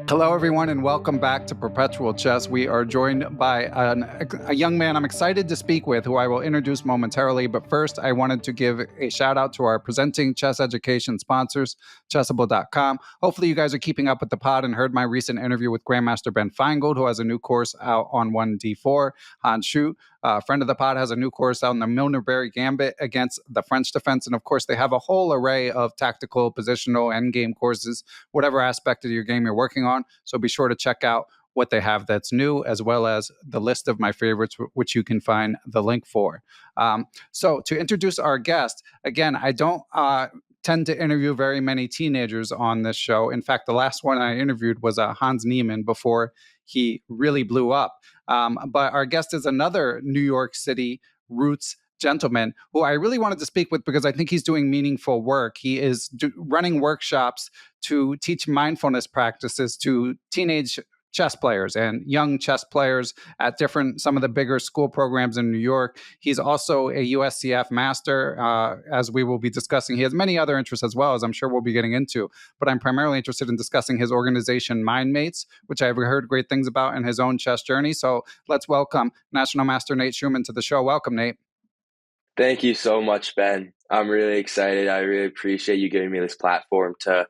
Hello, everyone, and welcome back to Perpetual Chess. We are joined by a young man I'm excited to speak with, who I will introduce momentarily. But first, I wanted to give a shout out to our presenting chess education sponsors, Chessable.com. Hopefully, you guys are keeping up with the pod and heard my recent interview with Grandmaster Ben Finegold, who has a new course out on 1d4. Han Schut, friend of the pod, has a new course out on the Milner-Barry Gambit against the French defense. And of course, they have a whole array of tactical, positional, endgame courses, whatever aspect of your game you're working on. So be sure to check out what they have that's new, as well as the list of my favorites, which you can find the link for. So to introduce our guest, again, I don't tend to interview very many teenagers on this show. In fact, the last one I interviewed was Hans Niemann before he really blew up. But our guest is another New York City roots gentleman who I really wanted to speak with because I think he's doing meaningful work. He is running workshops to teach mindfulness practices to teenage chess players and young chess players at some of the bigger school programs in New York. He's also a USCF master, as we will be discussing. He has many other interests as well, as I'm sure we'll be getting into, but I'm primarily interested in discussing his organization, Mindmates, which I've heard great things about in his own chess journey. So let's welcome National Master Nate Shuman to the show. Welcome, Nate. Thank you so much, Ben. I'm really excited. I really appreciate you giving me this platform to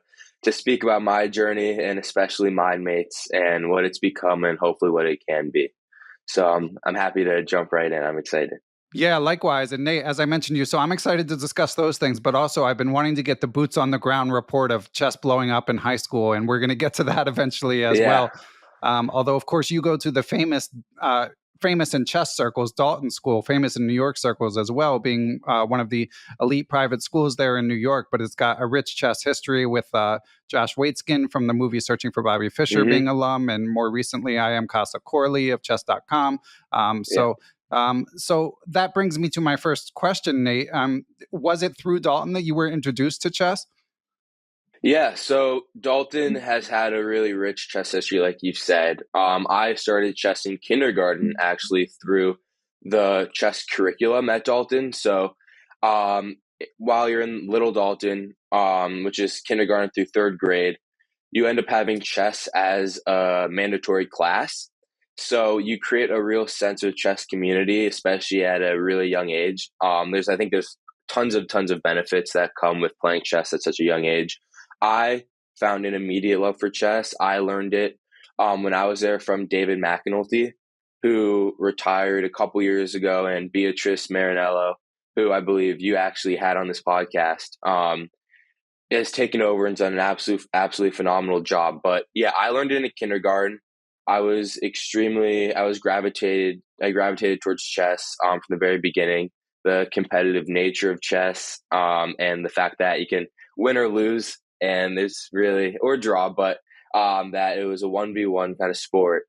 speak about my journey and especially Mindmates and what it's become and hopefully what it can be. So I'm happy to jump right in. I'm excited. Yeah, likewise. And Nate, as I mentioned to you, so I'm excited to discuss those things, but also I've been wanting to get the boots on the ground report of chess blowing up in high school, and we're going to get to that eventually as well. Although, of course, you go to the famous in chess circles, Dalton School, famous in New York circles as well, being one of the elite private schools there in New York. But it's got a rich chess history with Josh Waitzkin from the movie Searching for Bobby Fischer being alum, and more recently, I am Casa Corley of chess.com. So that brings me to my first question, Nate. Was it through Dalton that you were introduced to chess? Yeah, so Dalton has had a really rich chess history, like you've said. I started chess in kindergarten, actually, through the chess curriculum at Dalton. So while you're in Little Dalton, which is kindergarten through third grade, you end up having chess as a mandatory class. So you create a real sense of chess community, especially at a really young age. I think there's tons of benefits that come with playing chess at such a young age. I found an immediate love for chess. I learned it when I was there from David MacEnulty, who retired a couple years ago, and Beatriz, Marinello, who I believe you actually had on this podcast, has taken over and done an absolutely phenomenal job. But yeah, I learned it in kindergarten. I gravitated towards chess from the very beginning. The competitive nature of chess and the fact that you can win or lose, and there's really, or draw, but that it was a 1v1 kind of sport.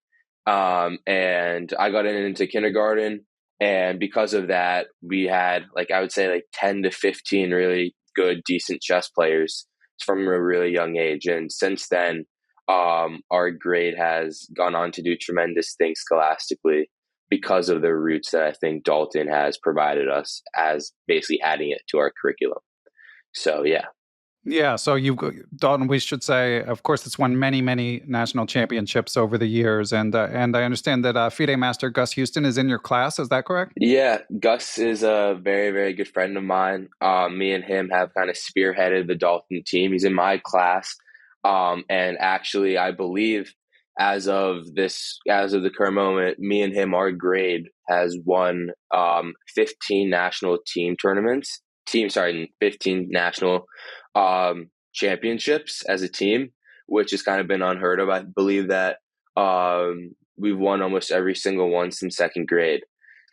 And I got into kindergarten, and because of that, we had, I would say 10 to 15 really good, decent chess players from a really young age. And since then, our grade has gone on to do tremendous things scholastically because of the roots that I think Dalton has provided us as basically adding it to our curriculum. So, yeah. Yeah, so Dalton, we should say, of course, it's won many, many national championships over the years. And I understand that FIDE Master Gus Huston is in your class. Is that correct? Yeah, Gus is a very, very good friend of mine. Me and him have kind of spearheaded the Dalton team. He's in my class. And actually, I believe as of the current moment, me and him, our grade has won 15 national team tournaments. 15 national championships as a team, which has kind of been unheard of. I believe that we've won almost every single one since second grade.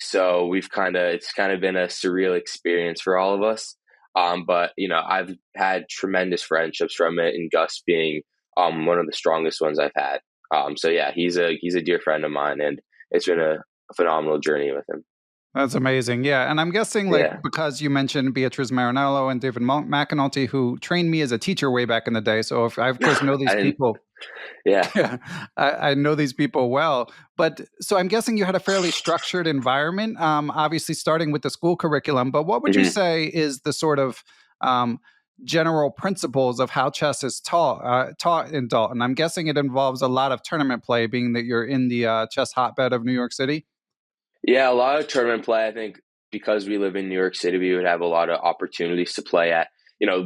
So it's kind of been a surreal experience for all of us. But I've had tremendous friendships from it, and Gus being one of the strongest ones I've had. So yeah, he's a dear friend of mine, and it's been a phenomenal journey with him. That's amazing. Yeah. And I'm guessing because you mentioned Beatriz Marinello and David MacEnulty, who trained me as a teacher way back in the day. So I, of course, know these people. Yeah. I know these people well. But so I'm guessing you had a fairly structured environment, obviously starting with the school curriculum. But what would you say is the sort of general principles of how chess is taught in Dalton. I'm guessing it involves a lot of tournament play, being that you're in the chess hotbed of New York City. Yeah, a lot of tournament play. I think because we live in New York City, we would have a lot of opportunities to play at,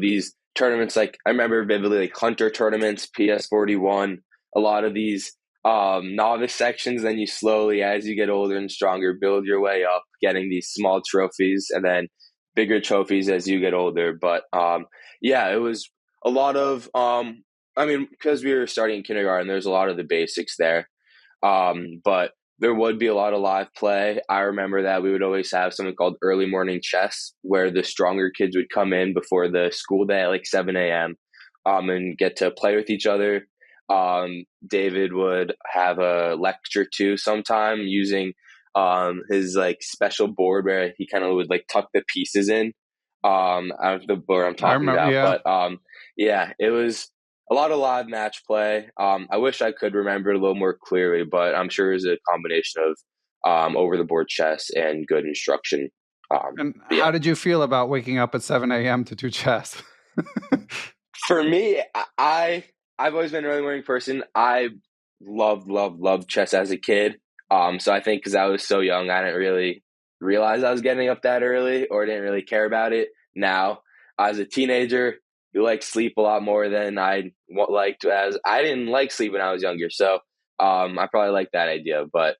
these tournaments. Like I remember vividly, like Hunter tournaments, PS41, a lot of these novice sections. Then you slowly, as you get older and stronger, build your way up, getting these small trophies and then bigger trophies as you get older. But yeah, it was a lot of, because we were starting in kindergarten, there's a lot of the basics there. But there would be a lot of live play. I remember that we would always have something called early morning chess, where the stronger kids would come in before the school day at like 7 a.m. And get to play with each other. David would have a lecture too sometime using his like special board where he kind of would like tuck the pieces in out of the board I'm talking about. Yeah. But yeah, it was a lot of live match play. I wish I could remember it a little more clearly, but I'm sure it's a combination of over the board chess and good instruction. And how did you feel about waking up at 7 a.m. to do chess? For me, I've always been an early morning person. I loved chess as a kid. So I think because I was so young, I didn't really realize I was getting up that early or didn't really care about it. Now, as a teenager, you like sleep a lot more than I liked, as I didn't like sleep when I was younger. So I probably like that idea, but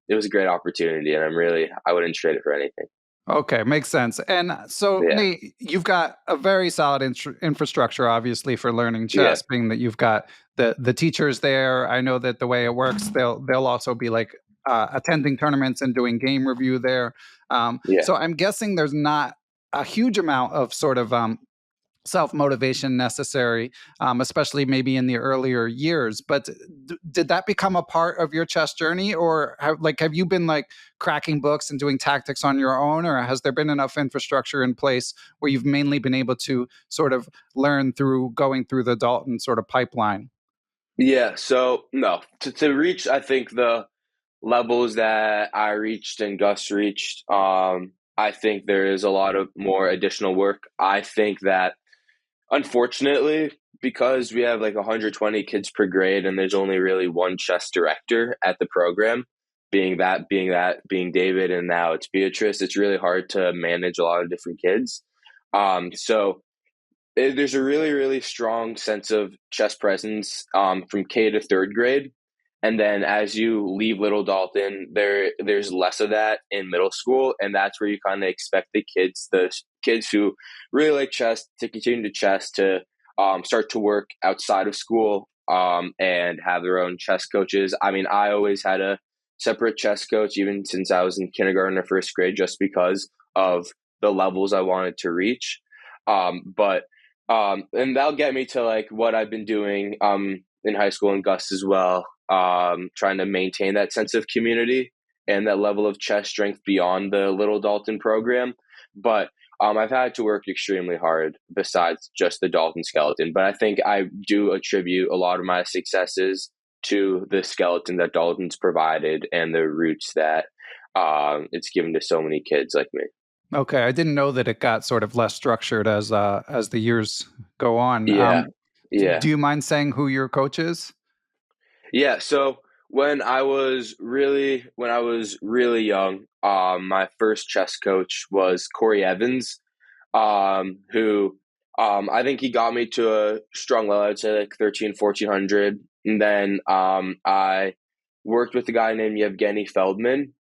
it was a great opportunity and I wouldn't trade it for anything. Okay, makes sense. And so, Nate, you've got a very solid infrastructure, obviously, for learning chess, being that you've got the teachers there. I know that the way it works, they'll also be like attending tournaments and doing game review there. So I'm guessing there's not a huge amount of sort of self-motivation necessary, especially maybe in the earlier years. But did that become a part of your chess journey, or have you been like cracking books and doing tactics on your own, or has there been enough infrastructure in place where you've mainly been able to sort of learn through going through the Dalton sort of pipeline? Yeah, so no, to reach, I think the levels that I reached and Gus reached, I think there is a lot of more additional work. I think that unfortunately, because we have like 120 kids per grade and there's only really one chess director at the program, being David, and now it's Beatriz, it's really hard to manage a lot of different kids. So there's a really, really strong sense of chess presence from K to third grade. And then as you leave Little Dalton, there's less of that in middle school. And that's where you kind of expect the kids who really like chess to continue to chess, to start to work outside of school and have their own chess coaches. I mean, I always had a separate chess coach, even since I was in kindergarten or first grade, just because of the levels I wanted to reach. And that'll get me to like what I've been doing in high school and Gus as well. Trying to maintain that sense of community and that level of chess strength beyond the Little Dalton program. But I've had to work extremely hard besides just the Dalton skeleton. But I think I do attribute a lot of my successes to the skeleton that Dalton's provided and the roots that it's given to so many kids like me. Okay, I didn't know that it got sort of less structured as the years go on. Yeah. Do you mind saying who your coach is? Yeah, so when I was really young, my first chess coach was Corey Evans, who I think he got me to a strong level, I'd say like 1,1400. And then I worked with a guy named Yevgeny Feldman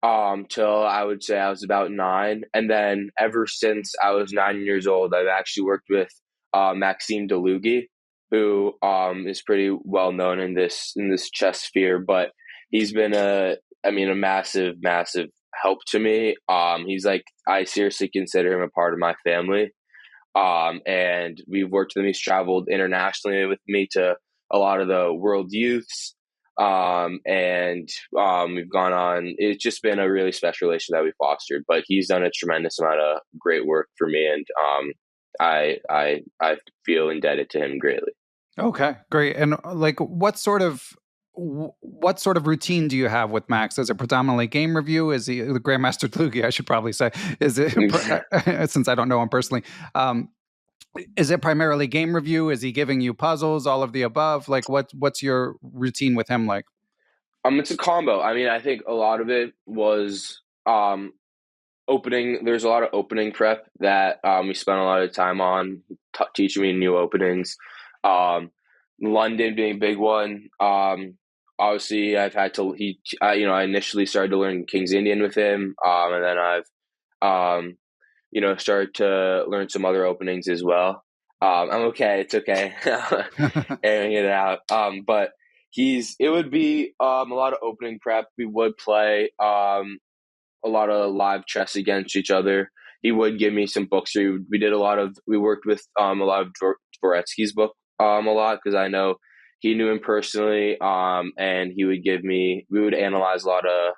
till I would say I was about 9. And then ever since I was 9 years old, I've actually worked with Dlugy, who is pretty well known in this chess sphere, but he's been a massive help to me. He's like, I seriously consider him a part of my family. And we've worked with him. He's traveled internationally with me to a lot of the world youths. And we've gone on, it's just been a really special relation that we fostered, but he's done a tremendous amount of great work for me. And I feel indebted to him greatly. Okay, great. And like, what sort of routine do you have with Max? Is it predominantly game review? Is he the Grandmaster Dlugy? I should probably say. Is it since I don't know him personally? Is it primarily game review? Is he giving you puzzles, all of the above? Like what's your routine with him like? It's a combo. I mean, I think a lot of it was opening. There's a lot of opening prep that we spent a lot of time on, teaching me new openings. Um, London being a big one. Obviously, I've had to. I initially started to learn King's Indian with him, and then I've um, started to learn some other openings as well. I'm okay. It's okay. Airing it out. But it would be a lot of opening prep. We would play a lot of live chess against each other. He would give me some books. We worked with a lot of Dvoretsky's book a lot, because I know he knew him personally. And we would analyze a lot of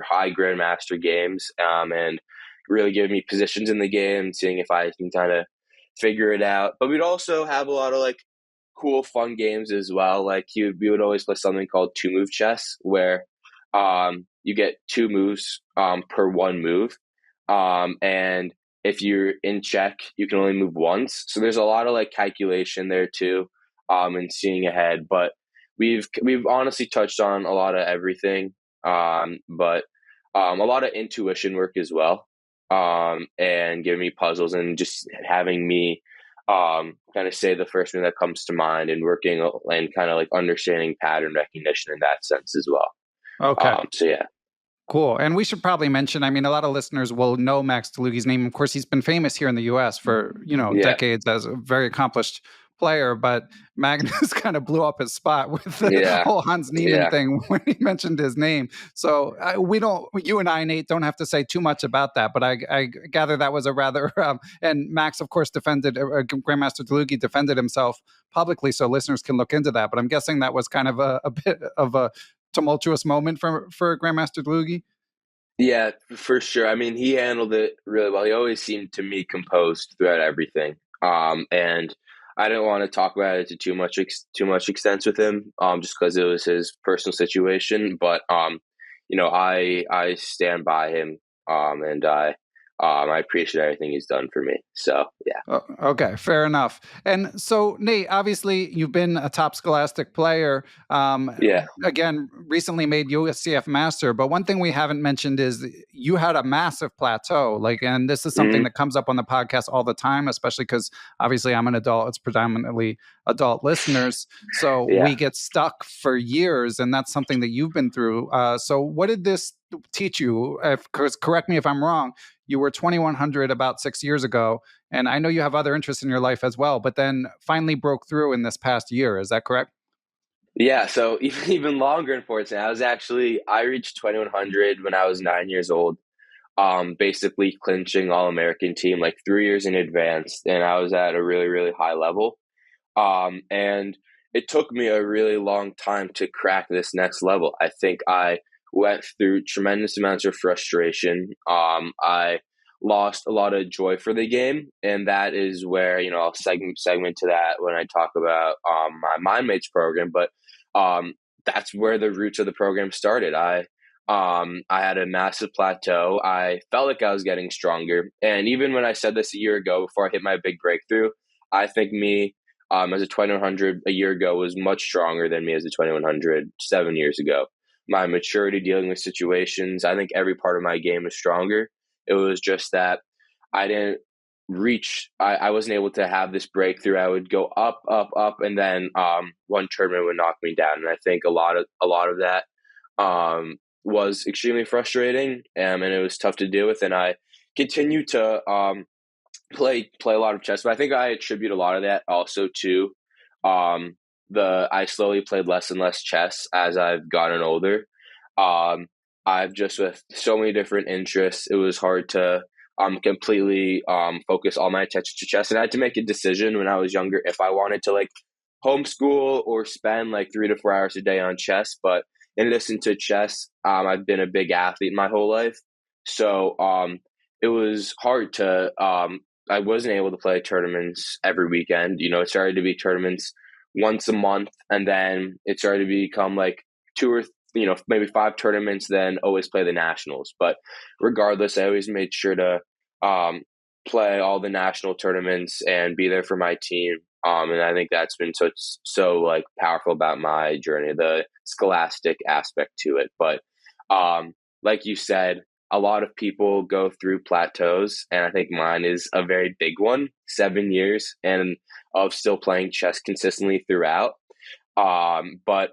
high grandmaster games, and really give me positions in the game, seeing if I can kind of figure it out. But we'd also have a lot of like cool, fun games as well. Like we would always play something called 2-move chess, where you get 2 moves per 1 move, and if you're in check, you can only move once. So there's a lot of like calculation there too, and seeing ahead. But we've honestly touched on a lot of everything, but a lot of intuition work as well, and giving me puzzles and just having me kind of say the first thing that comes to mind, and working and kind of like understanding pattern recognition in that sense as well. Okay. So yeah. Cool. And we should probably mention, I mean, a lot of listeners will know Max Dlugy's name. Of course, he's been famous here in the US for, decades as a very accomplished player, but Magnus kind of blew up his spot with the whole Hans Niemann thing when he mentioned his name. So you and I, Nate, don't have to say too much about that, but I gather that was a rather, and Max, of course, Grandmaster Dlugy defended himself publicly, so listeners can look into that. But I'm guessing that was kind of a bit of a tumultuous moment for Grandmaster Dlugy? Yeah, for sure. I mean, he handled it really well. He always seemed to me composed throughout everything. And I didn't want to talk about it to too much extent with him, just because it was his personal situation. But I stand by him, and I appreciate everything he's done for me. So yeah. Okay, fair enough. And so, Nate, obviously you've been a top Scholastic player. Again, recently made USCF master. But one thing we haven't mentioned is you had a massive plateau. And this is something that comes up on the podcast all the time, especially because obviously I'm an adult. It's predominantly adult listeners, so we get stuck for years, and that's something that you've been through. So, what did this teach you? Correct me if I'm wrong. You were 2100 about 6 years ago, and I know you have other interests in your life as well, but then finally broke through in this past year. Is that correct? Yeah, so even longer, unfortunately. I reached 2100 when I was 9 years old, basically clinching All-American team like 3 years in advance, and I was at a really, really high level. And it took me a really long time to crack this next level. I think I went through tremendous amounts of frustration. I lost a lot of joy for the game, and that is where I'll segment to that when I talk about my Mindmates program. But that's where the roots of the program started. I had a massive plateau. I felt like I was getting stronger, and even when I said this a year ago before I hit my big breakthrough, I think me as a 2100 a year ago was much stronger than me as a 2100 7 years ago. My maturity dealing with situations, I think every part of my game is stronger. It was just that I didn't I wasn't able to have this breakthrough. I would go up, up, up, and then one tournament would knock me down. And I think a lot of that was extremely frustrating, and it was tough to deal with. And I continue to play a lot of chess, but I think I attribute a lot of that also to I slowly played less and less chess as I've gotten older. I've just, with so many different interests, it was hard to completely focus all my attention to chess, and I had to make a decision when I was younger if I wanted to like homeschool or spend like 3 to 4 hours a day on chess. But in addition to chess, I've been a big athlete my whole life, so it was hard to I wasn't able to play tournaments every weekend. It started to be tournaments once a month, and then it started to become like 2 or maybe 5 tournaments, then always play the nationals. But regardless, I always made sure to play all the national tournaments and be there for my team. And I think that's been so like powerful about my journey, the scholastic aspect to it. But like you said, a lot of people go through plateaus, and I think mine is a very big one, 7 years and of still playing chess consistently throughout. But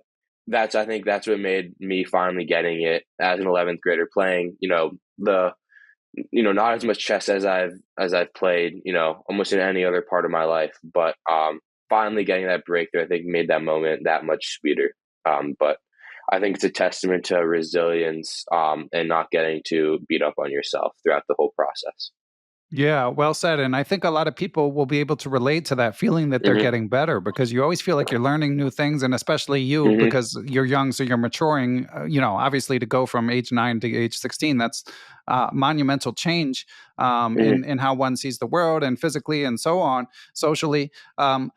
I think that's what made me finally getting it as an 11th grader, playing, not as much chess as I've played, almost in any other part of my life, but finally getting that breakthrough, I think made that moment that much sweeter. But I think it's a testament to resilience, and not getting to beat up on yourself throughout the whole process. Yeah, well said. And I think a lot of people will be able to relate to that feeling that they're Mm-hmm. getting better, because you always feel like you're learning new things. And especially you, Mm-hmm. because you're young, so you're maturing, obviously to go from age 9 to age 16, that's monumental change Mm-hmm. in how one sees the world, and physically and so on, socially. So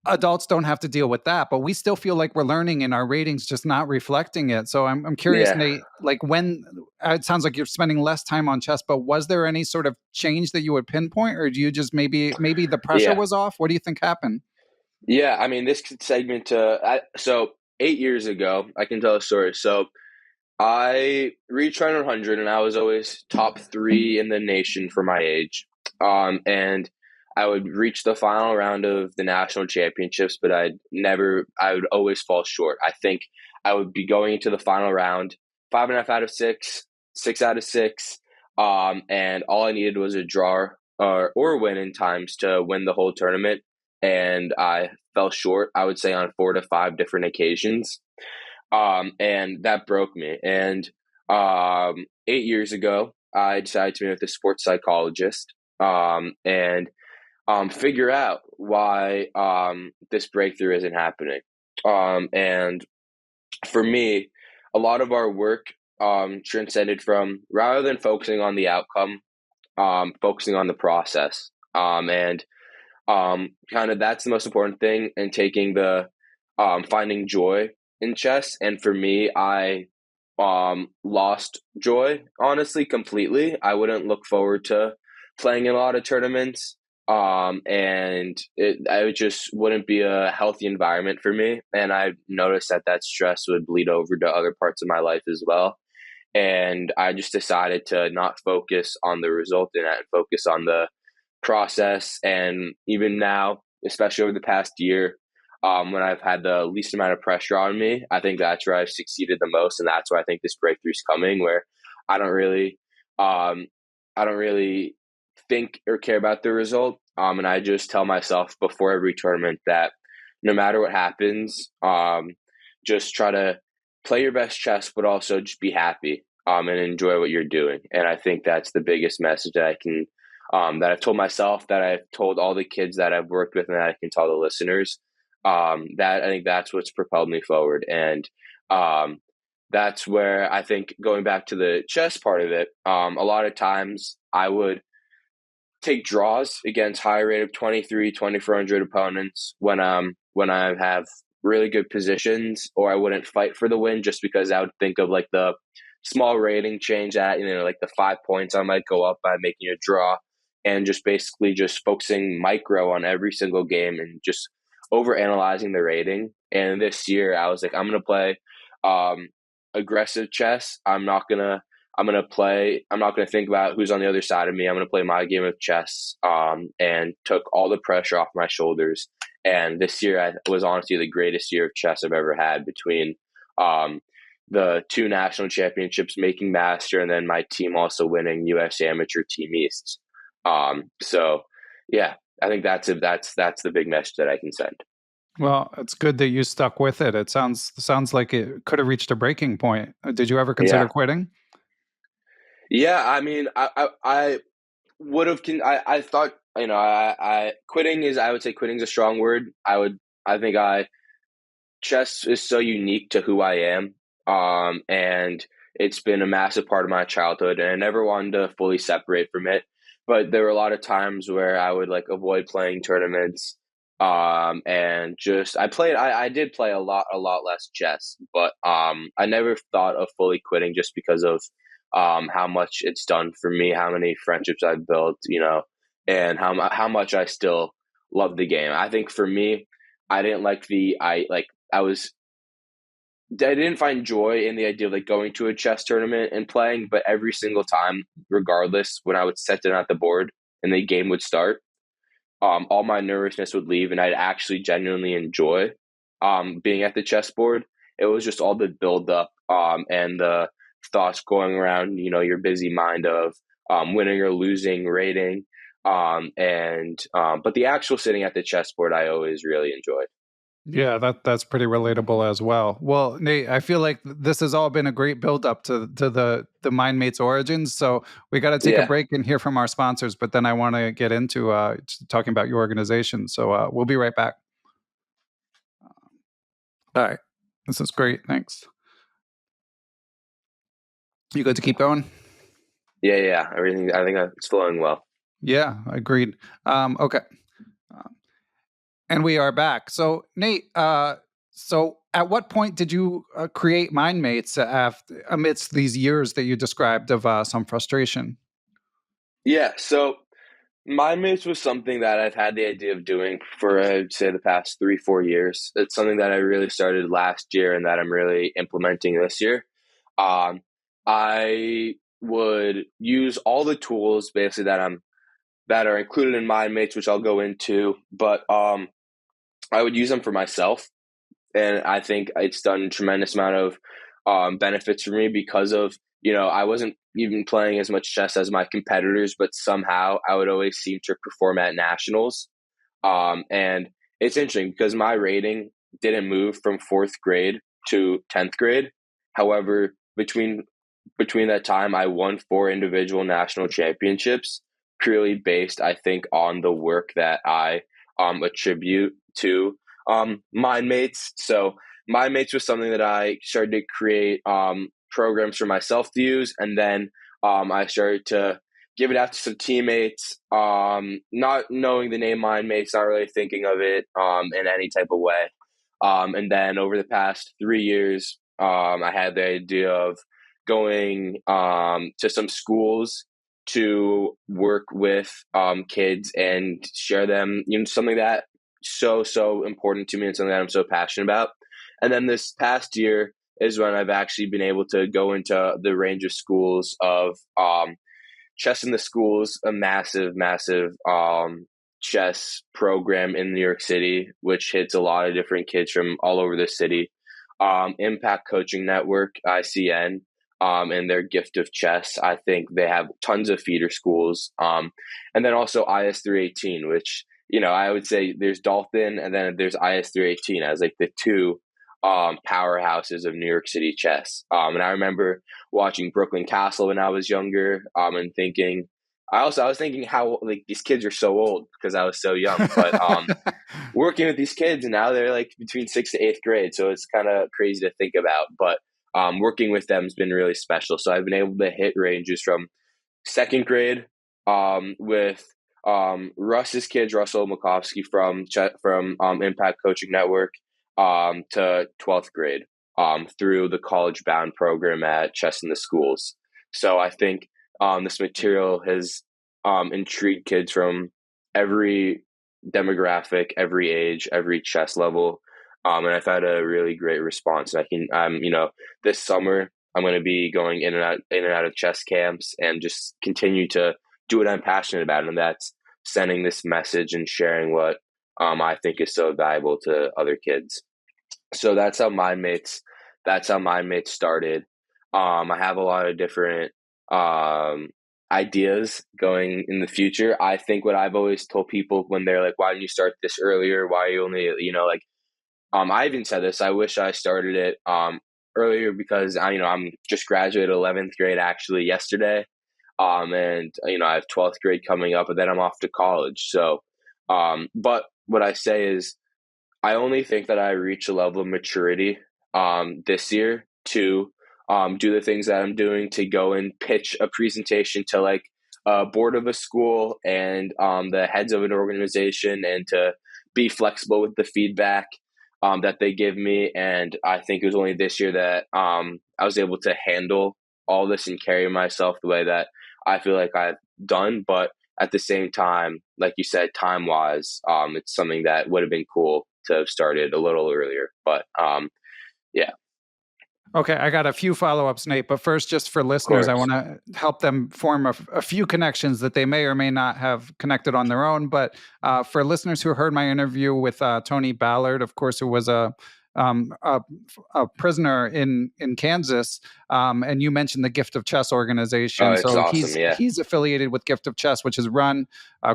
adults don't have to deal with that, but we still feel like we're learning, and our ratings just not reflecting it. So I'm curious, Yeah. Nate, like when it sounds like you're spending less time on chess, but was there any sort of change that you would pinpoint, or do you just maybe the pressure Yeah. was off? What do you think happened? Yeah. I mean, this segment, so 8 years ago, I can tell a story. So I reached 100, and I was always top 3 in the nation for my age. And I would reach the final round of the national championships, but I would always fall short. I think I would be going into the final round, 5.5 out of 6, 6 out of 6. And all I needed was a draw or win in times to win the whole tournament. And I fell short, I would say, on 4 to 5 different occasions. And that broke me. And 8 years ago, I decided to meet with a sports psychologist, and figure out why this breakthrough isn't happening. And for me, a lot of our work transcended from, rather than focusing on the outcome, focusing on the process. And kind of that's the most important thing, and taking the finding joy in chess. And for me, I lost joy, honestly, completely. I wouldn't look forward to playing in a lot of tournaments. And it just wouldn't be a healthy environment for me. And I noticed that stress would bleed over to other parts of my life as well. And I just decided to not focus on the result in it, and focus on the process. And even now, especially over the past year, when I've had the least amount of pressure on me, I think that's where I've succeeded the most. And that's where I think this breakthrough is coming, where I don't really, I don't really think or care about the result. And I just tell myself before every tournament that no matter what happens, just try to play your best chess, but also just be happy, and enjoy what you're doing. And I think that's the biggest message that I can, that I've told myself, that I've told all the kids that I've worked with, and that I can tell the listeners. That I think that's what's propelled me forward. And that's where I think, going back to the chess part of it, a lot of times I would take draws against high rate of 2,400 opponents when I have really good positions, or I wouldn't fight for the win, just because I would think of like the small rating change at, like the 5 points I might go up by making a draw, and just basically just focusing micro on every single game and just over analyzing the rating. And this year I was like, I'm going to play aggressive chess. I'm not going to think about who's on the other side of me. I'm going to play my game of chess, and took all the pressure off my shoulders. And this year was honestly the greatest year of chess I've ever had, between the 2 national championships, making master, and then my team also winning US Amateur Team Easts. So yeah, I think that's the big message that I can send. Well, it's good that you stuck with it. It sounds like it could have reached a breaking point. Did you ever consider quitting? Yeah, I mean, I would have. I thought, quitting is. I would say quitting is a strong word. Chess is so unique to who I am, and it's been a massive part of my childhood, and I never wanted to fully separate from it. But there were a lot of times where I would avoid playing tournaments, and just I did play a lot less chess, but I never thought of fully quitting, just because of how much it's done for me, how many friendships I've built, and how much I still love the game. I think for me, I didn't like I didn't find joy in the idea of like going to a chess tournament and playing, but every single time, regardless, when I would sit down at the board and the game would start, all my nervousness would leave, and I'd actually genuinely enjoy being at the chessboard. It was just all the buildup and the thoughts going around, your busy mind of winning or losing, rating, but the actual sitting at the chessboard, I always really enjoyed. Yeah, that's pretty relatable as well. Well, Nate, I feel like this has all been a great build up to the Mindmates origins. So we got to take a Yeah. break and hear from our sponsors, but then I want to get into talking about your organization. So we'll be right back. All right, this is great. Thanks. You good to keep going? Yeah. Everything, I think it's flowing well. Yeah, agreed. Okay. And we are back. So, Nate, so at what point did you create Mindmates amidst these years that you described of some frustration? Yeah, so Mindmates was something that I've had the idea of doing for, I'd say, the past 3-4 years. It's something that I really started last year and that I'm really implementing this year. I would use all the tools basically that are included in Mindmates, which I'll go into, but I would use them for myself, and I think it's done a tremendous amount of benefits for me because of, I wasn't even playing as much chess as my competitors, but somehow I would always seem to perform at nationals. And it's interesting because my rating didn't move from 4th grade to 10th grade. However, between that time, I won 4 individual national championships, purely based, I think, on the work that I attribute to Mindmates. So Mindmates was something that I started to create programs for myself to use, and then I started to give it out to some teammates, not knowing the name Mindmates, not really thinking of it in any type of way. And then over the past 3 years, I had the idea of going to some schools to work with kids and share them, something that so important to me and something that I'm so passionate about. And then this past year is when I've actually been able to go into the range of schools of Chess in the Schools, a massive chess program in New York City, which hits a lot of different kids from all over the city. Impact Coaching Network, ICN, and their Gift of Chess. I think they have tons of feeder schools. And then also IS318, which, I would say there's Dalton and then there's IS318 as like the two powerhouses of New York City chess. And I remember watching Brooklyn Castle when I was younger, and thinking, I was thinking how like these kids are so old because I was so young, but working with these kids and now they're like between 6th to 8th grade. So it's kind of crazy to think about, but working with them has been really special. So I've been able to hit ranges from 2nd grade with Russ's kids, Russell Makovsky from Impact Coaching Network, to 12th grade through the college bound program at Chess in the Schools. So I think this material has intrigued kids from every demographic, every age, every chess level. And I've had a really great response. I can, this summer I'm going to be going in and out of chess camps and just continue to do what I'm passionate about, and that's sending this message and sharing what I think is so valuable to other kids. So that's how Mindmates started. I have a lot of different ideas going in the future. I think what I've always told people when they're like, why didn't you start this earlier? Why are you only, I even said this, I wish I started it earlier because I'm just graduated 11th grade actually yesterday. And I have 12th grade coming up, and then I'm off to college. So, but what I say is, I only think that I reach a level of maturity this year to do the things that I'm doing, to go and pitch a presentation to like a board of a school and the heads of an organization, and to be flexible with the feedback that they give me. And I think it was only this year that I was able to handle all this and carry myself the way that I feel like I've done. But at the same time, like you said, time wise, it's something that would have been cool to have started a little earlier. But yeah. Okay, I got a few follow-ups, Nate, but first, just for Of listeners, I course. want to help them form a few connections that they may or may not have connected on their own. But for listeners who heard my interview with Tony Ballard, of course, who was um, a, a prisoner in Kansas, and you mentioned the Gift of Chess Oh, organization. it's So awesome. Yeah. he's affiliated with Gift of Chess, which is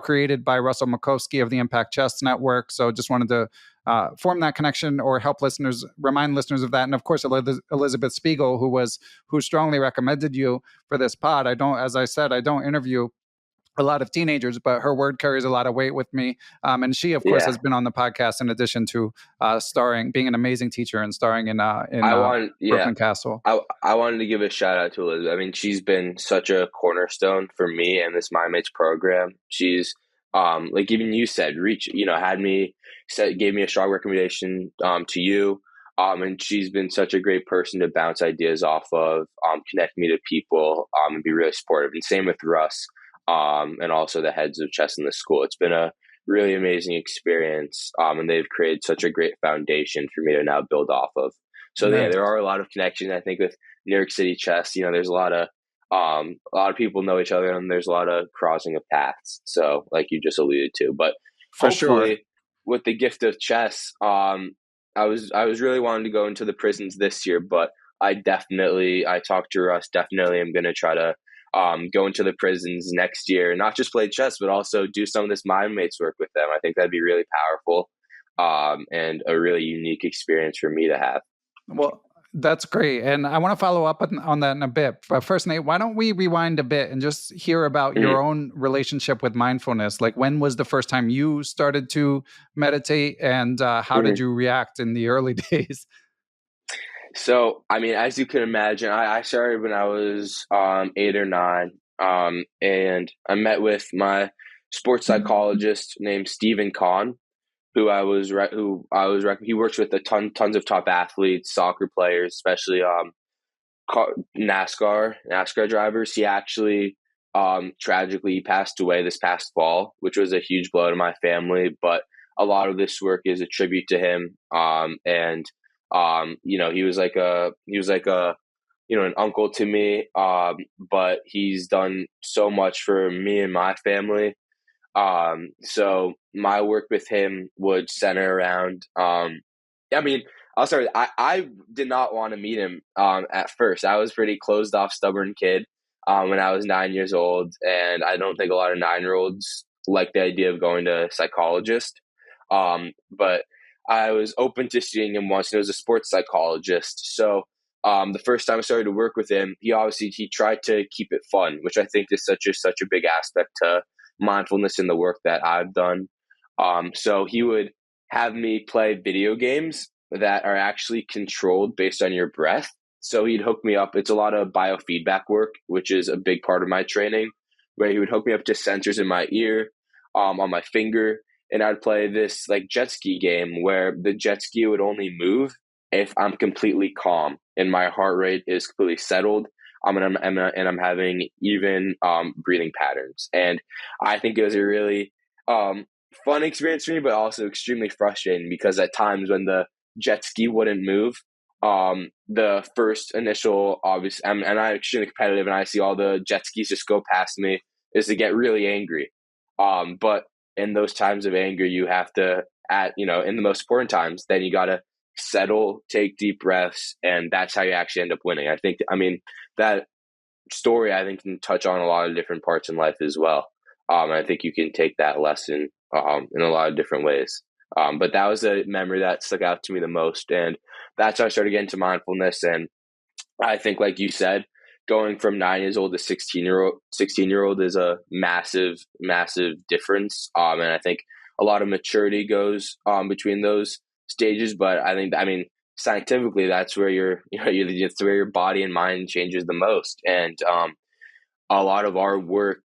created by Russell Makowski of the Impact Chess Network. So just wanted to form that connection or help remind listeners of that. And of course, Elizabeth Spiegel, who strongly recommended you for this pod. As I said, I don't interview a lot of teenagers, but her word carries a lot of weight with me. And she, of course, Yeah. has been on the podcast in addition to being an amazing teacher and starring in Brooklyn Castle. I wanted to give a shout out to Elizabeth. I mean, she's been such a cornerstone for me and this Mindmates program. She's like even you said, gave me a strong recommendation to you. And she's been such a great person to bounce ideas off of, connect me to people, and be really supportive. And same with Russ, and also the heads of chess in the school. It's been a really amazing experience, and they've created such a great foundation for me to now build off of. So Nice. yeah, there are a lot of connections. I think with New York City chess, there's a lot of people know each other, and there's a lot of crossing of paths. So like you just alluded to, but For hopefully sure. with the Gift of Chess, I was really wanting to go into the prisons this year, but I talked to Russ, definitely I'm going to try to go into the prisons next year, not just play chess, but also do some of this Mindmates work with them. I think that'd be really powerful, and a really unique experience for me to have. Well, that's great. And I want to follow up on that in a bit. But first, Nate, why don't we rewind a bit and just hear about your own relationship with mindfulness? Like, when was the first time you started to meditate, and how did you react in the early days? So, I mean, as you can imagine, I started when I was 8 or 9, and I met with my sports psychologist named Stephen Kahn, he works with tons of top athletes, soccer players, especially NASCAR drivers. He actually tragically passed away this past fall, which was a huge blow to my family. But a lot of this work is a tribute to him. And he was like an uncle to me. But he's done so much for me and my family. So my work with him would center around, I'll start with, I did not want to meet him, at first. I was a pretty closed off, stubborn kid, when I was 9 years old. And I don't think a lot of 9-year-olds like the idea of going to a psychologist. But I was open to seeing him once, and it was a sports psychologist. So, the first time I started to work with him, he tried to keep it fun, which I think is such a big aspect to mindfulness in the work that I've done. So he would have me play video games that are actually controlled based on your breath. So he'd hook me up. It's a lot of biofeedback work, which is a big part of my training, where he would hook me up to sensors in my ear, on my finger, and I'd play this like jet ski game where the jet ski would only move if I'm completely calm and my heart rate is completely settled. And I'm having even breathing patterns. And I think it was a really fun experience for me, but also extremely frustrating, because at times when the jet ski wouldn't move, the first initial, obvious, and I'm extremely competitive, and I see all the jet skis just go past me, is to get really angry. But in those times of anger, you have to, in the most important times, then you got to settle, take deep breaths, and that's how you actually end up winning. That story, I think, can touch on a lot of different parts in life as well. And I think you can take that lesson in a lot of different ways. But that was a memory that stuck out to me the most. And that's how I started getting to mindfulness. And I think, like you said, going from 9 years old to 16-year-old is a massive, massive difference. And I think a lot of maturity goes between those stages. But scientifically, that's where it's where your body and mind changes the most. And a lot of our work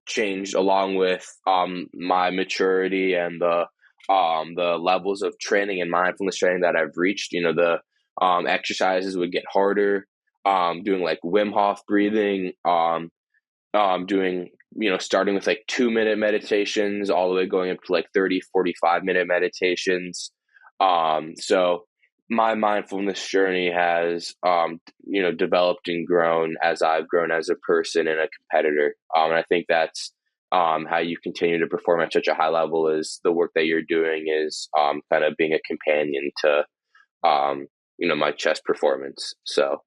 changed along with my maturity and the levels of training and mindfulness training that I've reached. The exercises would get harder, doing like Wim Hof breathing, doing starting with like 2-minute meditations all the way going up to like 30, 45-minute meditations. So my mindfulness journey has, developed and grown as I've grown as a person and a competitor. And I think that's how you continue to perform at such a high level is the work that you're doing is kind of being a companion to, my chess performance. So,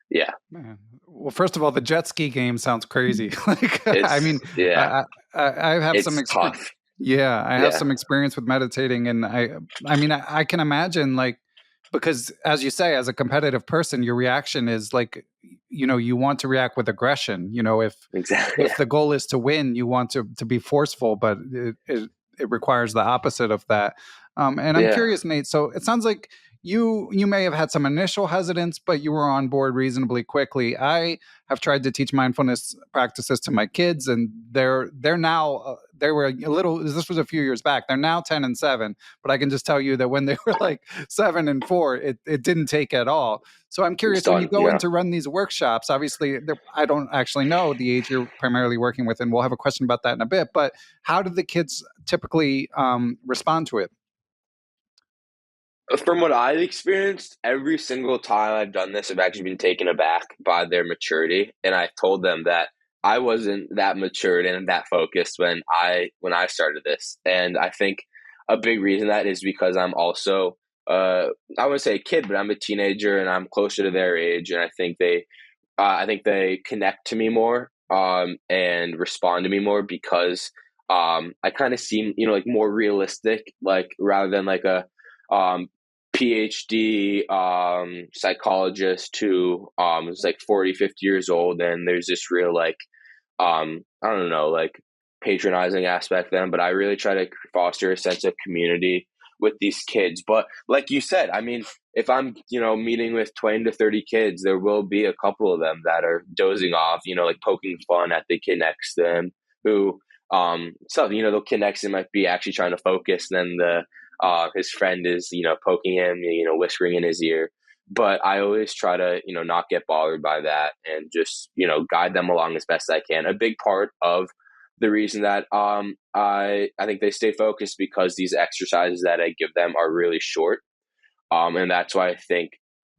yeah. Man. Well, first of all, the jet ski game sounds crazy. Like, I mean, Yeah, I have some it's experience. tough. Yeah, I have Yeah. some experience with meditating, and I mean, I can imagine, like, because as you say, as a competitive person, your reaction is like, you want to react with aggression. Exactly. If the goal is to win, you want to be forceful, but it requires the opposite of that. And I'm Yeah. curious, Nate. So it sounds like you may have had some initial hesitance, but you were on board reasonably quickly. I have tried to teach mindfulness practices to my kids, and they're now they were a little. This was a few years back. They're now 10 and 7, but I can just tell you that when they were like 7 and 4, it didn't take at all. So I'm It's curious, when you done. go in to run these workshops, obviously I don't actually know the age you're primarily working with, and we'll have a question about that in a bit. But how do the kids typically respond to it? From what I've experienced, every single time I've done this, I've actually been taken aback by their maturity, and I've told them that I wasn't that matured and that focused when I started this, and I think a big reason that is because I'm also I wouldn't say a kid, but I'm a teenager and I'm closer to their age, and I think they connect to me more and respond to me more because I kind of seem like more realistic, like rather than like a um, PhD psychologist who is like 40, 50 years old, and there's this real like I don't know, like patronizing aspect to them, but I really try to foster a sense of community with these kids. But like you said, I mean, if I'm, meeting with 20 to 30 kids, there will be a couple of them that are dozing off, like poking fun at the kid next to them who, the kid next to him might be actually trying to focus. And then his friend is, poking him, whispering in his ear. But I always try to, not get bothered by that and just, guide them along as best I can. A big part of the reason that I think they stay focused because these exercises that I give them are really short. And that's why I think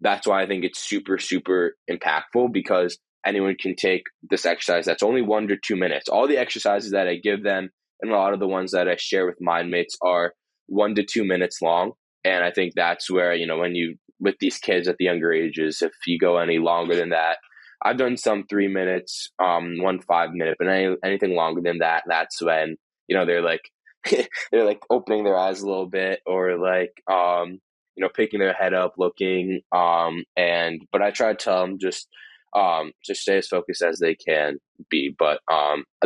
it's super, super impactful because anyone can take this exercise that's only 1 to 2 minutes. All the exercises that I give them and a lot of the ones that I share with Mindmates are 1 to 2 minutes long. And I think that's where, when you, with these kids at the younger ages, if you go any longer than that, I've done some 3 minutes, 1 5 minute, but anything longer than that, that's when, they're like, they're like opening their eyes a little bit or like, picking their head up, looking, but I try to tell them just stay as focused as they can be. But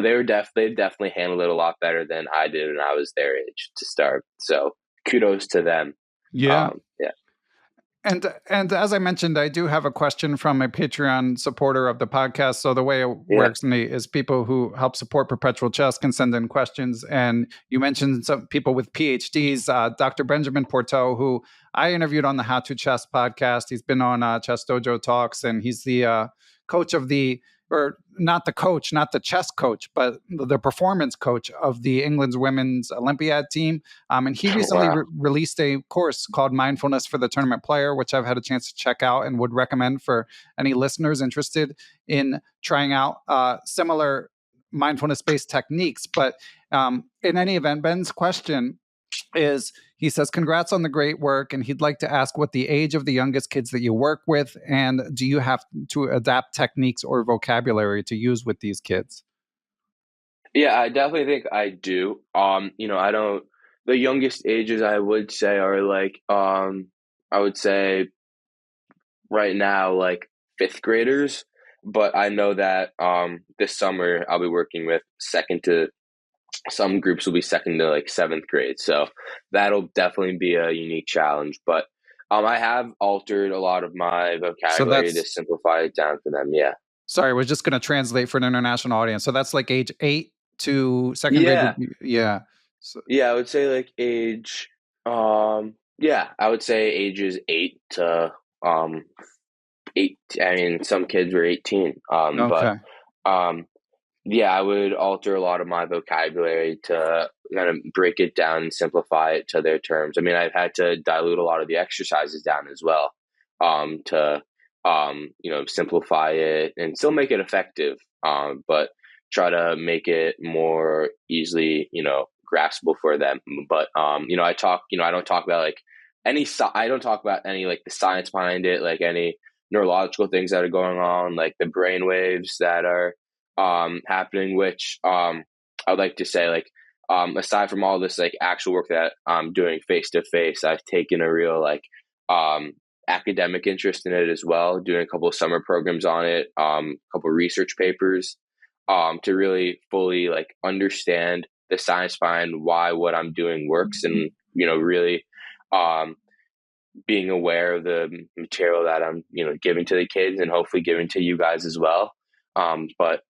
they definitely handled it a lot better than I did when I was their age to start. So kudos to them. Yeah. Yeah. And as I mentioned, I do have a question from a Patreon supporter of the podcast. So the way it Yeah. works, Nate, is people who help support Perpetual Chess can send in questions. And you mentioned some people with PhDs, Dr. Benjamin Portheault, who I interviewed on the How to Chess podcast. He's been on Chess Dojo Talks, and he's the coach of or not the coach, not the chess coach, but the performance coach of the England's women's Olympiad team. And he recently Wow. released a course called Mindfulness for the Tournament Player, which I've had a chance to check out and would recommend for any listeners interested in trying out similar mindfulness-based techniques. But in any event, Ben's question is, he says, congrats on the great work, and he'd like to ask what the age of the youngest kids that you work with, and do you have to adapt techniques or vocabulary to use with these kids? Yeah, I definitely think I do. I don't, the youngest ages I would say are like, I would say right now, like fifth graders, but I know that this summer I'll be working with some groups will be second to like seventh grade. So that'll definitely be a unique challenge. But I have altered a lot of my So vocabulary to that's, simplify it down for them. Yeah. sorry, we're just going to translate for an international audience. So that's like age 8 to second grade. Yeah. Yeah. So, Yeah, I would say like I would say ages 8 to 8. I mean, some kids were 18. okay. Um, Yeah, I would alter a lot of my vocabulary to kind of break it down and simplify it to their terms. I mean, I've had to dilute a lot of the exercises down as well, to simplify it and still make it effective, but try to make it more easily, graspable for them. But I don't talk about like I don't talk about any like the science behind it, like any neurological things that are going on, like the brain waves that are happening, which I would like to say, like, aside from all this like actual work that I'm doing face to face, I've taken a real like academic interest in it as well, doing a couple of summer programs on it, a couple of research papers, to really fully like understand the science behind why what I'm doing works, and really being aware of the material that I'm giving to the kids and hopefully giving to you guys as well. But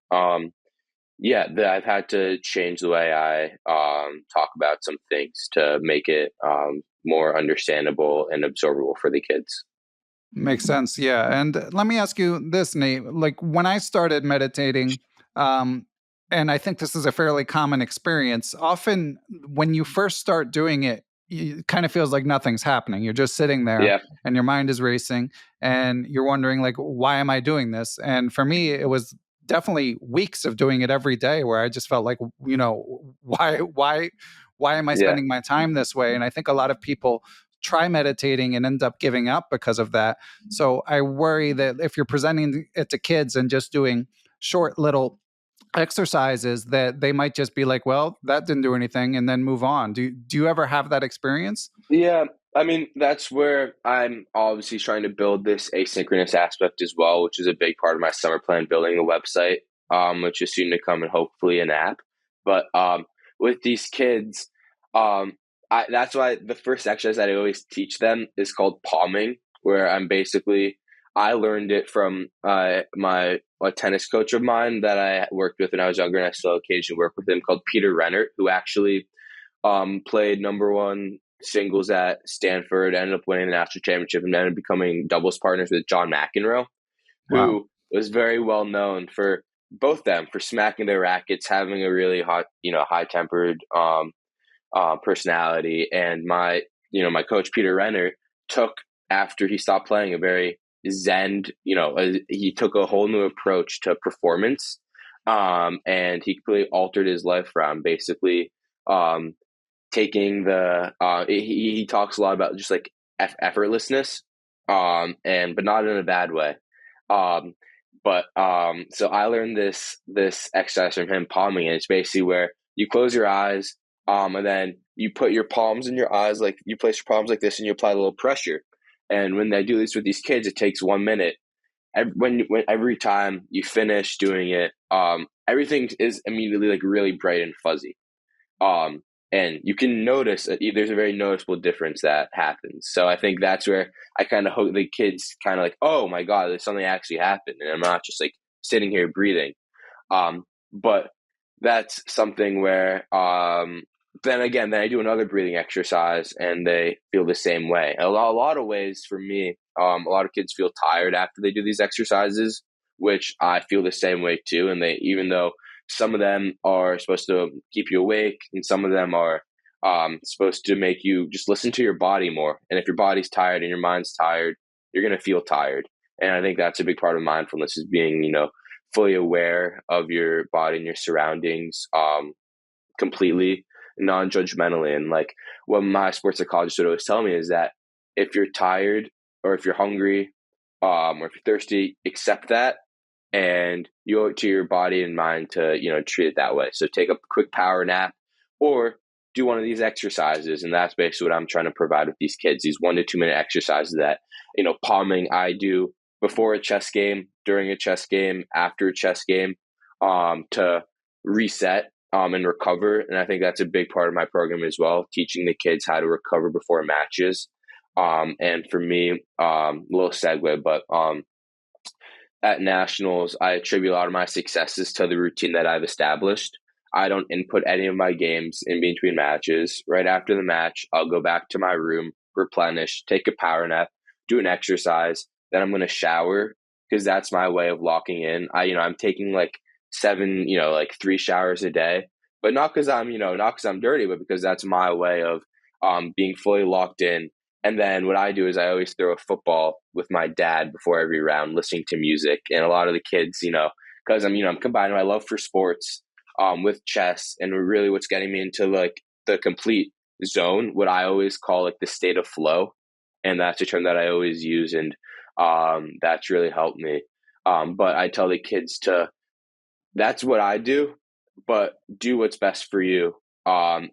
yeah, I've had to change the way I talk about some things to make it more understandable and absorbable for the kids. Makes sense. Yeah. And let me ask you this, Nate. Like when I started meditating, um, and I think this is a fairly common experience, often when you first start doing it, it kind of feels like nothing's happening. You're just sitting there Yeah, and your mind is racing and you're wondering, like, why am I doing this? And for me, it was definitely weeks of doing it every day where I just felt like, why am I yeah, spending my time this way? And I think a lot of people try meditating and end up giving up because of that. So I worry that if you're presenting it to kids and just doing short little exercises, that they might just be like, well, that didn't do anything, and then move on. Do you ever have that experience? yeah. I mean, that's where I'm obviously trying to build this asynchronous aspect as well, which is a big part of my summer plan, building a website, which is soon to come, and hopefully an app. But with these kids, um, that's why the first exercise that I always teach them is called palming, where I learned it from a tennis coach of mine that I worked with when I was younger, and I still occasionally work with him, called Peter Rennert, who actually played number one singles at Stanford, ended up winning the national championship, and ended up becoming doubles partners with John McEnroe, Wow. who was very well known for both them for smacking their rackets, having a really hot, high tempered personality. And my coach Peter Renner took, after he stopped playing, a very zen, he took a whole new approach to performance, and he completely altered his life around basically taking he talks a lot about just like effortlessness, and but not in a bad way. Um, so I learned this exercise from him, palming, and it's basically where you close your eyes, and then you put your palms in your eyes, like you place your palms like this, and you apply a little pressure. And when they do this with these kids, it takes 1 minute. Every time you finish doing it, everything is immediately like really bright and fuzzy. Um, and you can notice there's a very noticeable difference that happens. So I think that's where I kind of hope the kids kind of like, oh my God, there's something actually happened, and I'm not just like sitting here breathing. But that's something where then I do another breathing exercise, and they feel the same way. A lot of ways for me, a lot of kids feel tired after they do these exercises, which I feel the same way too. And even though some of them are supposed to keep you awake, and some of them are supposed to make you just listen to your body more. And if your body's tired and your mind's tired, you're going to feel tired. And I think that's a big part of mindfulness, is being, fully aware of your body and your surroundings, completely non-judgmentally. And like what my sports psychologist would always tell me is that if you're tired, or if you're hungry, or if you're thirsty, accept that, and you owe it to your body and mind to treat it that way. So take a quick power nap, or do one of these exercises. And that's basically what I'm trying to provide with these kids, these 1 to 2 minute exercises that, palming I do before a chess game, during a chess game, after a chess game, to reset and recover. And I think that's a big part of my program as well, teaching the kids how to recover before matches. And for me, a little segue, but at nationals, I attribute a lot of my successes to the routine that I've established. I don't input any of my games in between matches. Right after the match, I'll go back to my room, replenish, take a power nap, do an exercise. Then I'm going to shower, because that's my way of locking in. I'm taking like 7, like 3 showers a day, but not because I'm dirty, but because that's my way of being fully locked in. And then what I do is I always throw a football with my dad before every round, listening to music. And a lot of the kids, because I'm combining my love for sports with chess, and really what's getting me into like the complete zone, what I always call like the state of flow. And that's a term that I always use. And that's really helped me. But I tell the kids that's what I do, but do what's best for you. I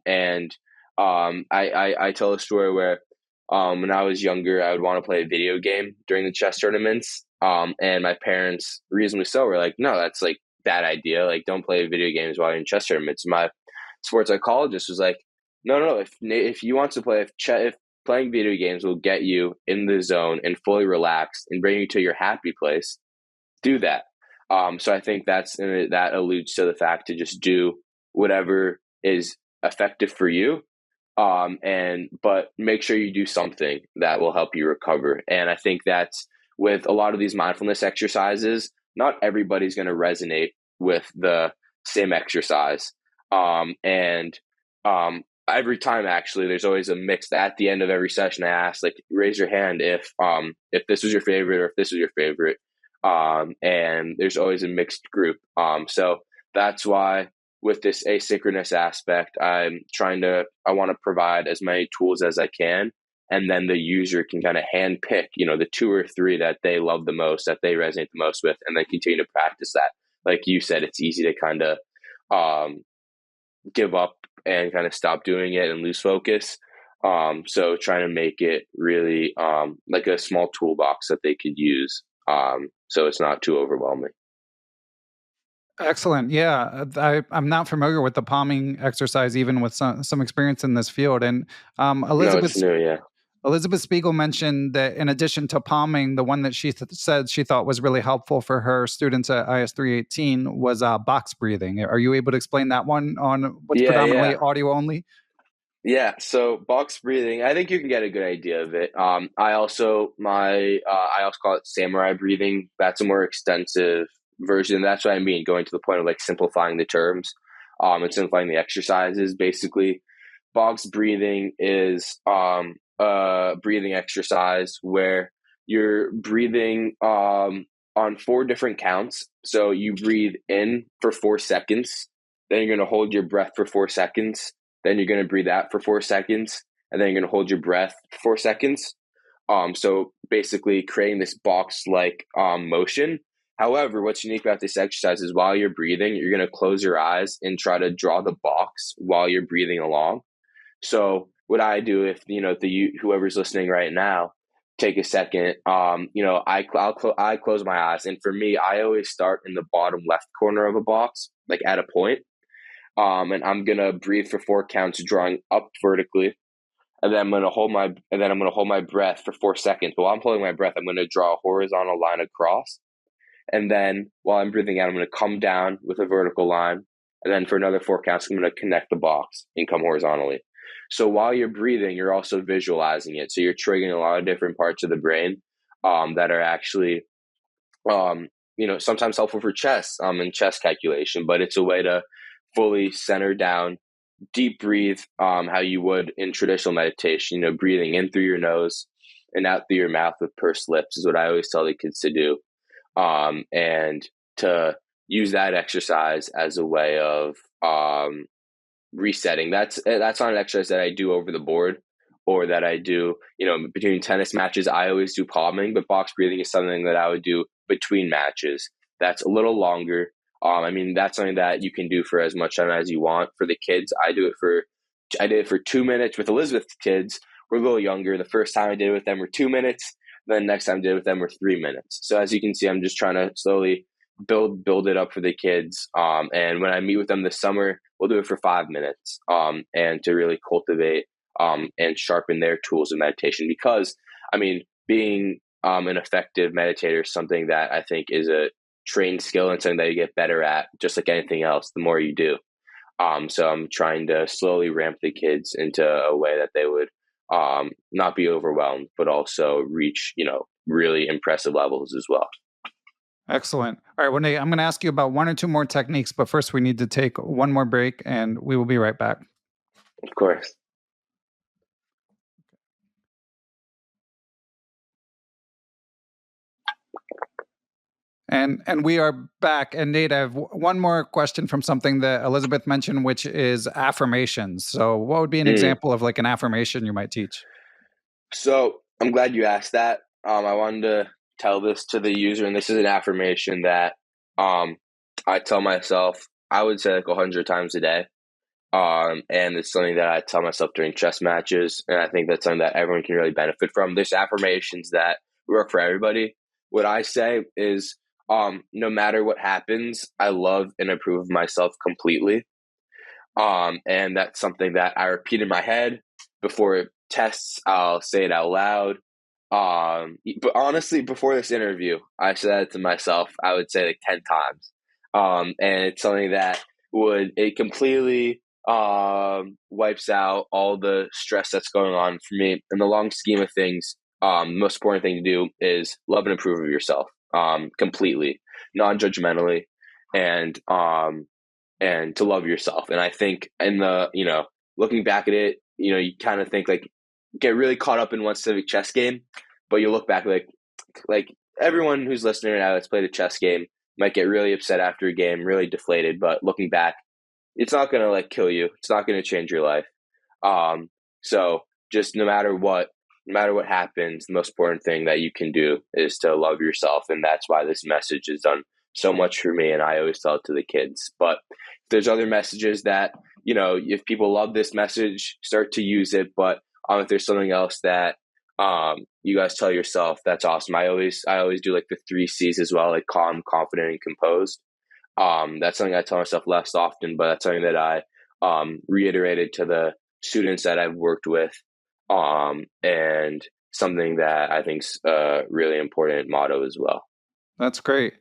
tell a story where when I was younger, I would want to play a video game during the chess tournaments. And my parents, reasonably so, were like, no, that's like bad idea. Like, don't play video games while you're in chess tournaments. My sports psychologist was like, no. If you want to play, if playing video games will get you in the zone and fully relaxed and bring you to your happy place, do that. So I think that alludes to the fact to just do whatever is effective for you. But make sure you do something that will help you recover. And I think that's with a lot of these mindfulness exercises, not everybody's going to resonate with the same exercise. Every time, actually, there's always a mix. At the end of every session, I ask, like, raise your hand if this was your favorite or if this was your favorite. And there's always a mixed group. So that's why with this asynchronous aspect, I want to provide as many tools as I can. And then the user can kind of hand pick, the 2 or 3 that they love the most, that they resonate the most with, and then continue to practice that. Like you said, it's easy to kind of give up and kind of stop doing it and lose focus. So trying to make it really like a small toolbox that they could use. So it's not too overwhelming. Excellent. Yeah, I'm not familiar with the palming exercise, even with some experience in this field. And It's new, yeah. Elizabeth Spiegel mentioned that in addition to palming, the one that she said she thought was really helpful for her students at IS 318 was box breathing. Are you able to explain that one on what's predominantly audio only? Yeah, so box breathing, I think you can get a good idea of it. I also call it samurai breathing. That's a more extensive version. That's what I mean, going to the point of like simplifying the terms and simplifying the exercises. Basically, box breathing is a breathing exercise where you're breathing on 4 different counts. So you breathe in for 4 seconds, then you're going to hold your breath for 4 seconds. Then you're going to breathe out for 4 seconds, and then you're going to hold your breath for 4 seconds. So basically creating this box-like motion. However, what's unique about this exercise is while you're breathing, you're going to close your eyes and try to draw the box while you're breathing along. So what I do, if whoever's listening right now, take a second. I close my eyes, and for me, I always start in the bottom left corner of a box, like at a point. And I'm gonna breathe for 4 counts, drawing up vertically, and then I'm gonna hold my breath for 4 seconds. But while I'm holding my breath, I'm gonna draw a horizontal line across, and then while I'm breathing out, I'm gonna come down with a vertical line, and then for another 4 counts, I'm gonna connect the box and come horizontally. So while you're breathing, you're also visualizing it. So you're triggering a lot of different parts of the brain that are actually, sometimes helpful for chess and chess calculation. But it's a way to fully center down, deep breathe, how you would in traditional meditation, breathing in through your nose and out through your mouth with pursed lips is what I always tell the kids to do. And to use that exercise as a way of resetting. That's not an exercise that I do over the board or that I do, between tennis matches. I always do palming, but box breathing is something that I would do between matches. That's a little longer. That's something that you can do for as much time as you want. For the kids, I did it for 2 minutes with Elizabeth's kids. We're a little younger. The first time I did it with them were 2 minutes. Then next time I did it with them were 3 minutes. So as you can see, I'm just trying to slowly build it up for the kids. And when I meet with them this summer, we'll do it for 5 minutes. And to really cultivate and sharpen their tools of meditation. Because being an effective meditator is something that I think is a trained skill and something that you get better at, just like anything else, the more you do. So I'm trying to slowly ramp the kids into a way that they would not be overwhelmed, but also reach, really impressive levels as well. Excellent. All right, well, Nate, I'm going to ask you about one or two more techniques, but first we need to take one more break and we will be right back. Of course. And we are back. And Nate, I have one more question from something that Elizabeth mentioned, which is affirmations. So what would be an example of like an affirmation you might teach? So I'm glad you asked that. I wanted to tell this to the user, and this is an affirmation that I tell myself, I would say like 100 times a day. And it's something that I tell myself during chess matches. And I think that's something that everyone can really benefit from. There's affirmations that work for everybody. What I say is, no matter what happens, I love and approve of myself completely. And that's something that I repeat in my head before tests. I'll say it out loud. But honestly, before this interview, I said it to myself, I would say like 10 times. And it's something that it completely wipes out all the stress that's going on for me. In the long scheme of things, the most important thing to do is love and approve of yourself, completely, non-judgmentally, and to love yourself. And I think looking back at it, you kind of think like, get really caught up in one specific chess game, but you look back like everyone who's listening right now that's played a chess game might get really upset after a game, really deflated, but looking back, it's not going to like kill you. It's not going to change your life. So just no matter what happens, the most important thing that you can do is to love yourself. And that's why this message has done so much for me. And I always tell it to the kids, but there's other messages that, if people love this message, start to use it. But if there's something else that you guys tell yourself, that's awesome. I always do like the 3 C's as well, like calm, confident, and composed. That's something I tell myself less often, but that's something that I reiterated to the students that I've worked with, and something that I think is a really important motto as well. That's great.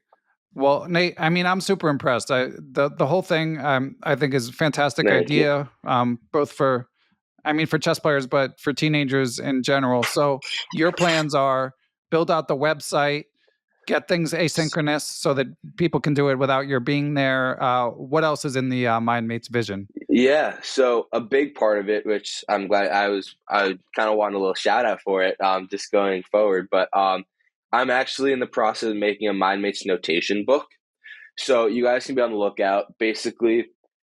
Well, Nate, I mean, I'm super impressed. The whole thing, I think, is a fantastic idea, both for chess players, but for teenagers in general. So your plans are build out the website, get things asynchronous so that people can do it without your being there. What else is in the Mindmates vision? Yeah, so a big part of it, which I'm glad I kind of want a little shout out for it, just going forward, but I'm actually in the process of making a Mindmates notation book. So you guys can be on the lookout. Basically,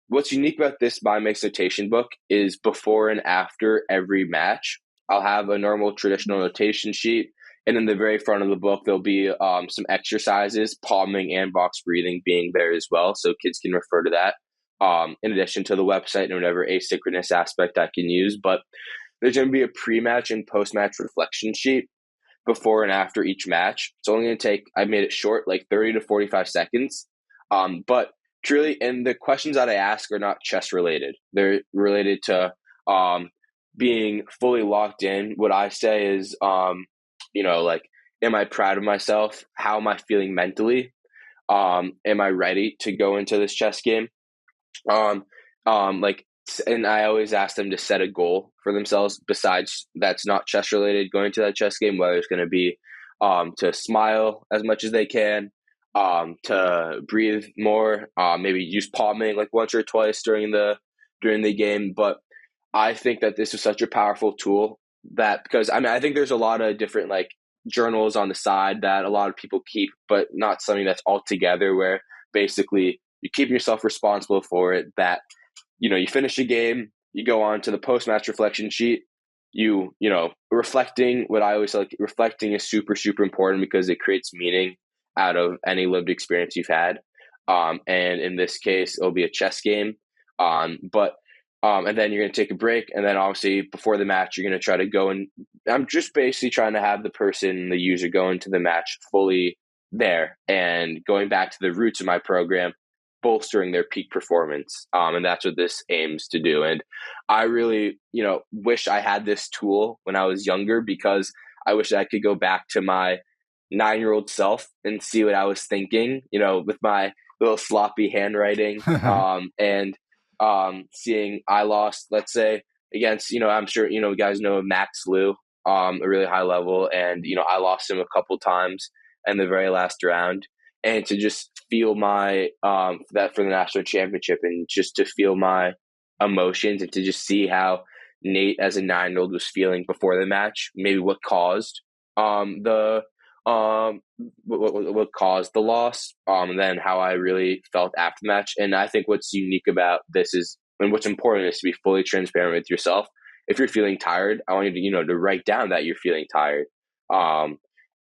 what's unique about this Mindmates notation book is before and after every match, I'll have a normal traditional notation sheet. And in the very front of the book, there'll be some exercises, palming and box breathing being there as well. So kids can refer to that in addition to the website and whatever asynchronous aspect I can use. But there's going to be a pre-match and post-match reflection sheet before and after each match. It's only going to take, I made it short, like 30 to 45 seconds. But truly, and the questions that I ask are not chess related. They're related to being fully locked in. What I say is, like, am I proud of myself? How am I feeling mentally? Am I ready to go into this chess game? And I always ask them to set a goal for themselves besides that's not chess related going to that chess game, whether it's going to be to smile as much as they can, to breathe more, maybe use palming like once or twice during the game. But I think that this is such a powerful tool that, because I think there's a lot of different like journals on the side that a lot of people keep, but not something that's all together where basically you keep yourself responsible for it. That, you finish a game, you go on to the post-match reflection sheet, reflecting. What I always like, reflecting is super, super important because it creates meaning out of any lived experience you've had. And in this case, it'll be a chess game. And then you're going to take a break. And then obviously before the match, you're going to try to go and I'm just basically trying to have the user go into the match fully there and going back to the roots of my program, bolstering their peak performance. And that's what this aims to do. And I really, wish I had this tool when I was younger, because I wish I could go back to my 9-year-old self and see what I was thinking, with my little sloppy handwriting, and seeing I lost, let's say, against, I'm sure, you guys know Max Liu, a really high level. And, I lost him a couple times in the very last round. and to just feel my that for the national championship, and just to feel my emotions, and to just see how Nate as a 9-year-old was feeling before the match, maybe what caused the what caused the loss, and then how I really felt after the match. And I think what's unique about this is, and what's important, is to be fully transparent with yourself. If you're feeling tired, I want you to, to write down that you're feeling tired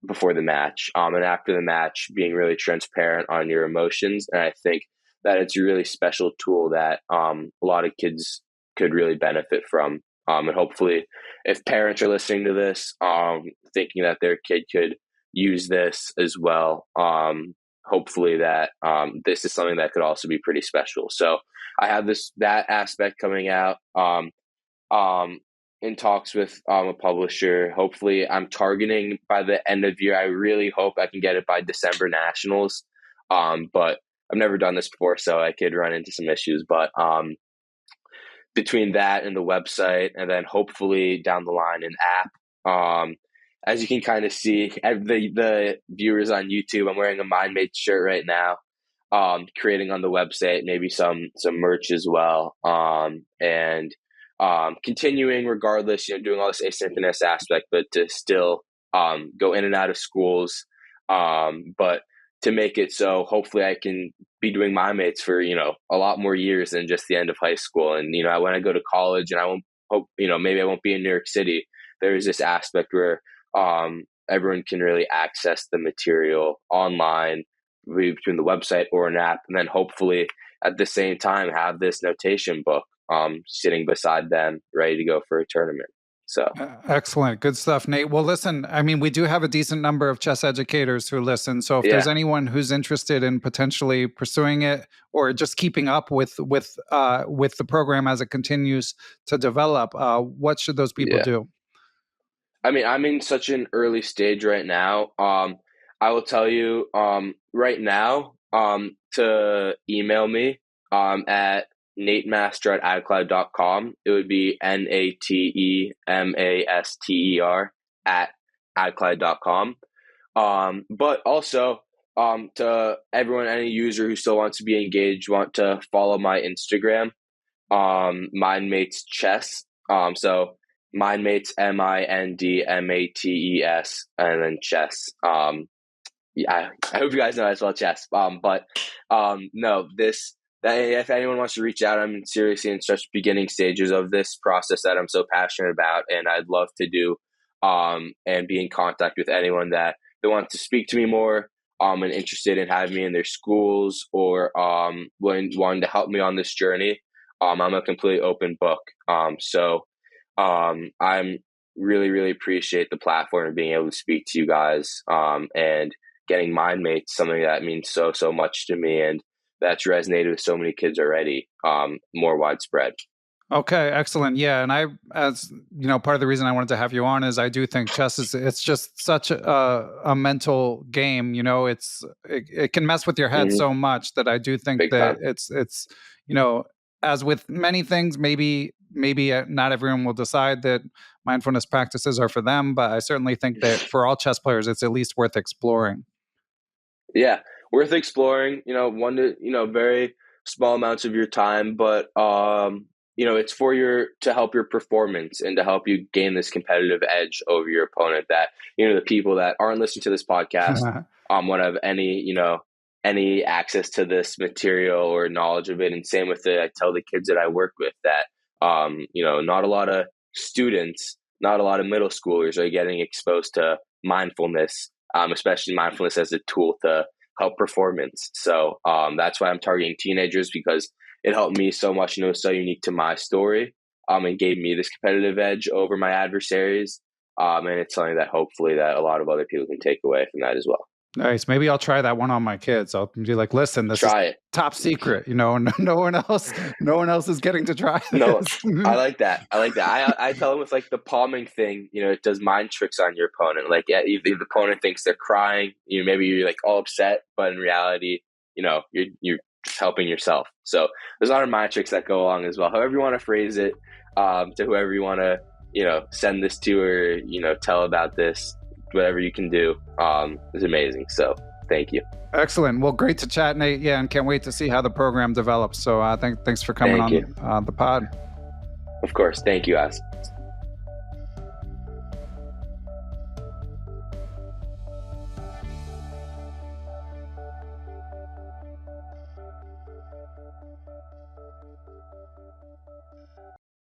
before the match, and after the match, being really transparent on your emotions. And I think that it's a really special tool that a lot of kids could really benefit from. And hopefully, if parents are listening to this, thinking that their kid could use this as well, hopefully that this is something that could also be pretty special. So I have that aspect coming out in talks with a publisher. Hopefully, I'm targeting by the end of the year. I really hope I can get it by December Nationals, but I've never done this before, so I could run into some issues. But between that and the website, and then hopefully down the line an app. As you can kind of see, the viewers on YouTube, I'm wearing a Mindmates shirt right now, creating on the website, maybe some merch as well, and continuing regardless, doing all this asynchronous aspect, but to still go in and out of schools, but to make it so hopefully I can be doing Mindmates for, a lot more years than just the end of high school. And, when I go to college, and I won't hope, maybe I won't be in New York City, there's this aspect where everyone can really access the material online between the website or an app, and then hopefully at the same time have this notation book sitting beside them, ready to go for a tournament. So excellent. Good stuff, Nate. Well, listen, I mean, we do have a decent number of chess educators who listen. So if there's anyone who's interested in potentially pursuing it, or just keeping up with the program as it continues to develop, what should those people do? I mean, I'm in such an early stage right now. I will tell you right now to email me at natemaster@icloud.com. It would be natemaster@icloud.com. But also to everyone, any user who still wants to be engaged, want to follow my Instagram, Mindmates Chess. So Mindmates, Mindmates, and then chess. I hope you guys know I spell chess. But no, if anyone wants to reach out, I'm seriously in such beginning stages of this process that I'm so passionate about, and I'd love to do and be in contact with anyone that wants to speak to me more, and interested in having me in their schools, or wanting to help me on this journey. I'm a completely open book. So I'm really, really appreciate the platform and being able to speak to you guys, and getting Mindmates, something that means so much to me, and that's resonated with so many kids already, more widespread. Okay, excellent. Yeah, and I, as part of the reason I wanted to have you on is I do think chess it's just such a mental game. It can mess with your head so much that I do think that it's as with many things, maybe not everyone will decide that mindfulness practices are for them, but I certainly think that for all chess players, it's at least worth exploring. Yeah, worth exploring. One to very small amounts of your time, but it's to help your performance and to help you gain this competitive edge over your opponent. That the people that aren't listening to this podcast won't have any access to this material or knowledge of it. And same with I tell the kids that I work with that not a lot of students, not a lot of middle schoolers are getting exposed to mindfulness, especially mindfulness as a tool to help performance. So that's why I'm targeting teenagers, because it helped me so much, and it was so unique to my story, and gave me this competitive edge over my adversaries. And it's something that hopefully that a lot of other people can take away from that as well. Nice. Maybe I'll try that one on my kids. I'll be like, listen, this is top secret. No one else is getting to try this. No, I like that. I tell them with the palming thing, it does mind tricks on your opponent. If the opponent thinks they're crying, maybe you're all upset, but in reality, you're just helping yourself. So there's a lot of mind tricks that go along as well. However you want to phrase it, to whoever you want to, send this to, or, tell about this, whatever you can do is amazing. So Thank you. Excellent. Well, great to chat, Nate. Yeah, and can't wait to see how the program develops. So thanks for coming on the pod. Of course. Thank you, guys.